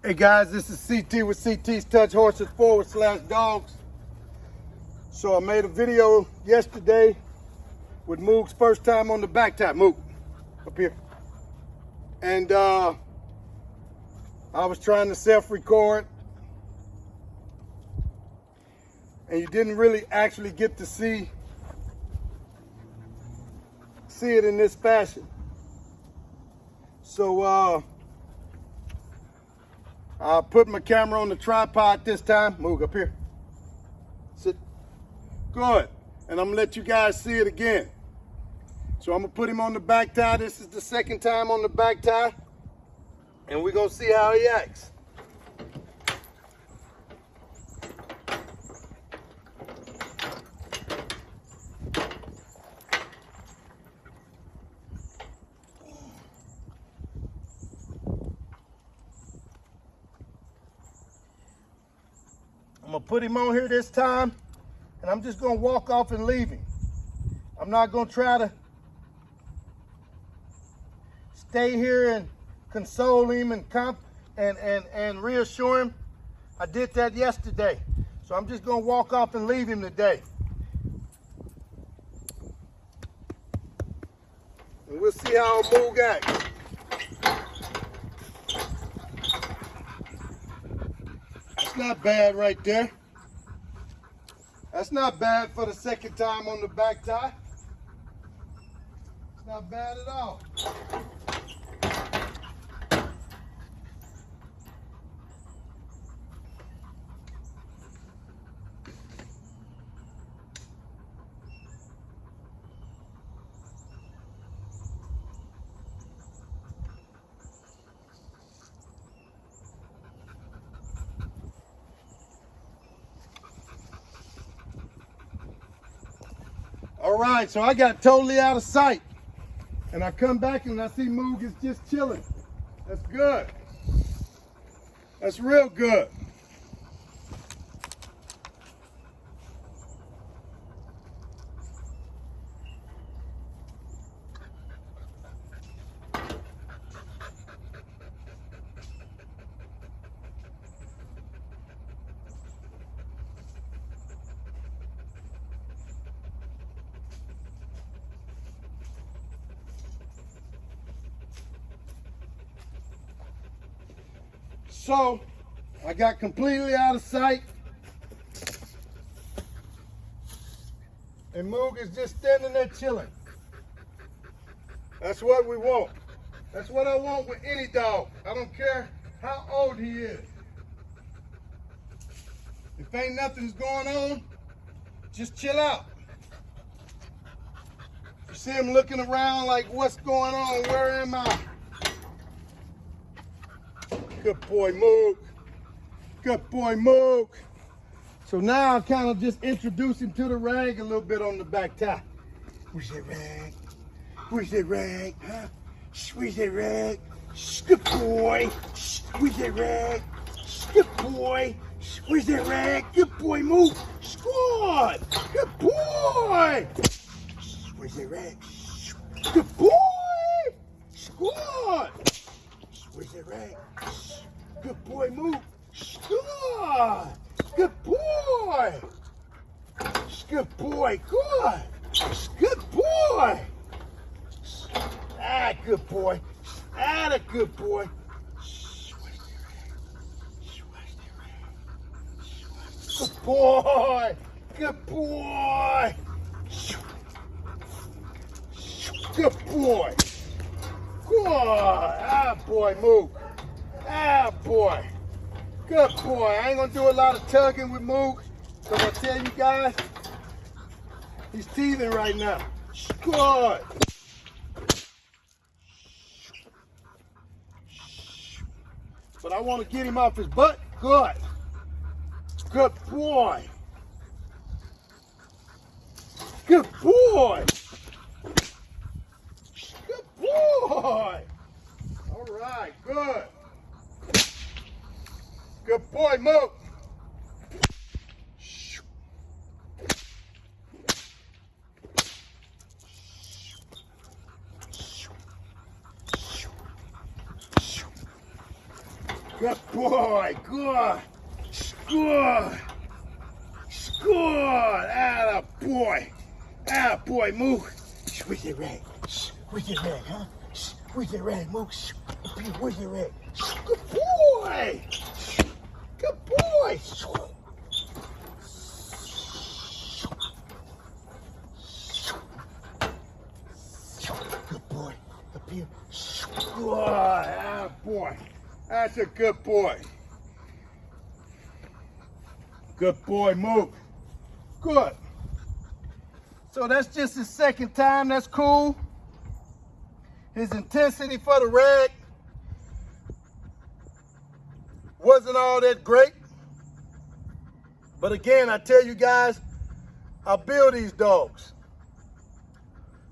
Hey guys, this is CT with CT's Touch Horses /Dogs. So I made a video yesterday with Moog's first time on the back tie. Moog, up here. And I was trying to self-record. And you didn't really actually get to see it in this fashion. So I'll put my camera on the tripod this time. Moog, up here. Sit. Good. And I'm gonna let you guys see it again. So I'm gonna put him on the back tie. This is the second time on the back tie. And we're gonna see how he acts. I'm gonna put him on here this time, and I'm just gonna walk off and leave him. I'm not gonna try to stay here and console him and reassure him. I did that yesterday. So I'm just gonna walk off and leave him today. And we'll see how Moog acts. That's not bad right there. That's not bad for the second time on the back tie. It's not bad at all. All right, so I got totally out of sight. And I come back and I see Moog is just chilling. That's good. That's real good. So, I got completely out of sight. And Moog is just standing there chilling. That's what we want. That's what I want with any dog. I don't care how old he is. If ain't nothing's going on, just chill out. You see him looking around like, what's going on? Where am I? Good boy, Moog. Good boy, Moog. So now I'll kind of just introduce him to the rag a little bit on the back tie. Where's that rag? Where's that rag? Huh? Where's that rag? Good boy. Where's that rag? Good boy. Where's that rag? Good boy, Moog. Squad. Good boy. Where's that rag? Good boy. Squad. Where's that rag? Good boy, Moog. Good. Good boy. Good boy. Good. Good boy. Ah, good boy. Ah, a good boy. Good boy. Good boy. Good boy. Good. Ah, boy, Moog. Ah, boy. Good boy. I ain't gonna do a lot of tugging with Moog, because I tell you guys, he's teething right now. Good. But I want to get him off his butt. Good. Good boy. Good boy. Good boy. All right, good. Good boy, Moog. Good boy. Good. Good. Good. Atta boy. Atta boy. Move. Where's that rag? Where's that rag, huh? Where's that rag? Move. Where's that rag? Good boy. Good boy. Good boy. Up here. Good. Atta boy. That's a good boy. Good boy, Moog. Good. So that's just his second time. That's cool. His intensity for the rag wasn't all that great. But again, I tell you guys, I build these dogs.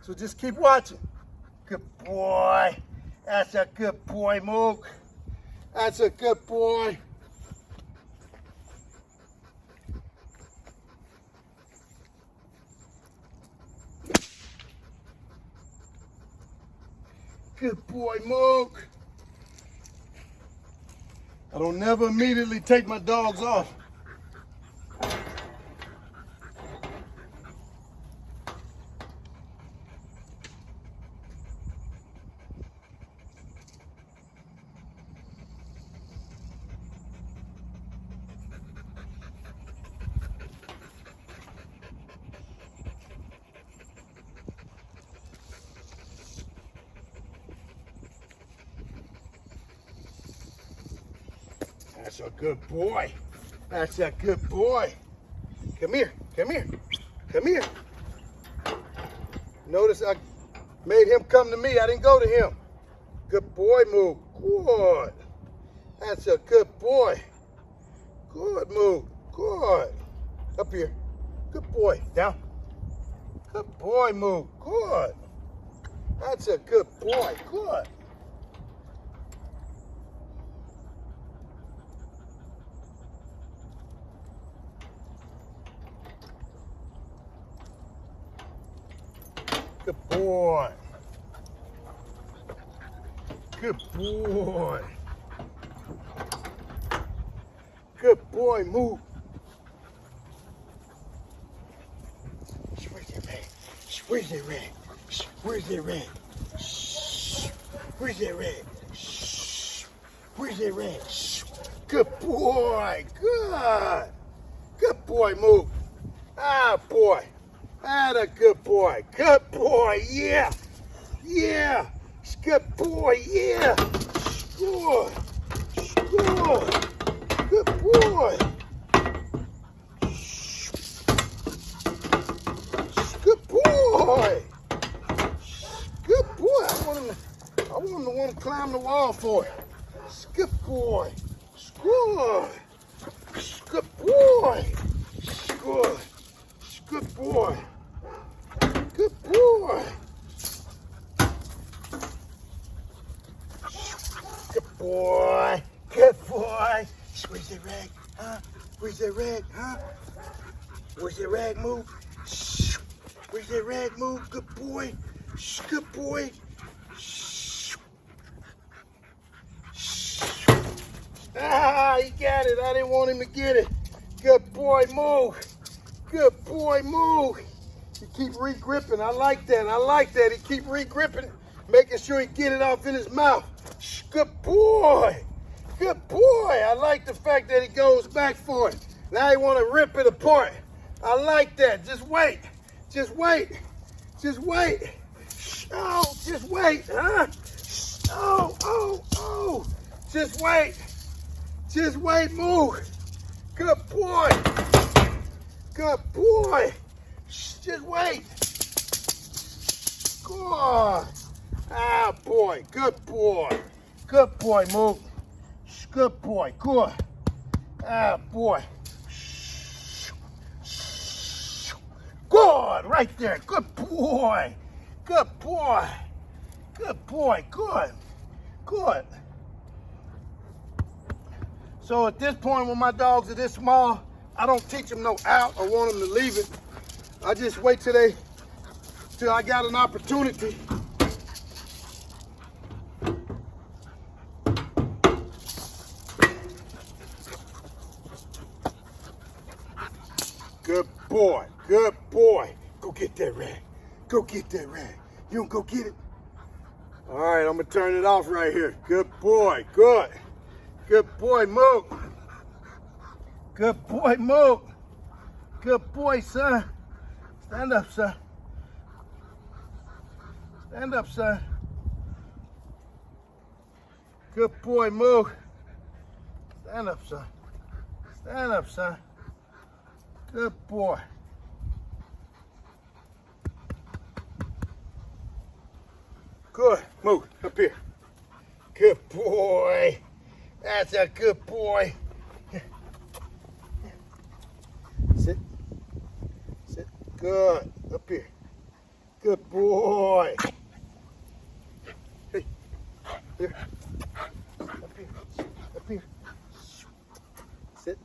So just keep watching. Good boy. That's a good boy, Moog. That's a good boy. Good boy, Moog. I don't never immediately take my dogs off. That's a good boy. That's a good boy. Come here, come here, come here. Notice I made him come to me. I didn't go to him. Good boy, Moog. Good. That's a good boy. Good, Moog. Good. Up here. Good boy. Down. Good boy, Moog. Good. That's a good boy. Good. Good boy. Good boy. Good boy, Moog. Where's that rag? Where's that rag? Where's that rag? Where's that rag? Where's that rag? Good boy. Good. Good boy, Moog. Ah, boy. That a good boy. Good boy, yeah. Yeah. Good boy, yeah. Good. Good. Good boy. Good boy. Good boy. I want him to want to climb the wall for it. Good boy. Good. Good boy. Good. Good boy. Good boy. Good boy. Good boy. Where's that rag? Huh? Where's that rag? Huh? Where's that rag, Moog? Where's that rag, Moog? Good boy. Good boy. Ah, he got it. I didn't want him to get it. Good boy, Moog. Good boy, Moog. He keep re-gripping. I like that. I like that. He keep re-gripping it, making sure he get it off in his mouth. Good boy. Good boy. I like the fact that he goes back for it. Now he want to rip it apart. I like that. Just wait. Just wait. Just wait. Oh, just wait, huh? Oh, oh, oh. Just wait. Just wait, Moog. Good boy. Good boy. Just wait. Good. Ah, boy. Good boy. Good boy, Moog. Good boy. Good. Ah, boy. Good. Right there. Good boy. Good boy. Good boy. Good. Good. So at this point, when my dogs are this small, I don't teach them no out or want them to leave it. I just wait till I got an opportunity. Good boy. Good boy. Go get that rag. Go get that rag. You don't go get it? All right, I'm going to turn it off right here. Good boy. Good. Good boy, Moog. Good boy, Moog. Good boy, son. Stand up, son. Stand up, son. Good boy, Moog. Stand up, son. Stand up, son. Good boy. Good. Moog, up here. Good boy. That's a good boy. Sit. Sit. Good. Up here. Good boy. Hey. Here. Up here. Up here. Sit.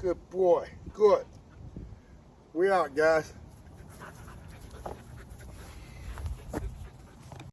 Good boy. Good. We out, guys.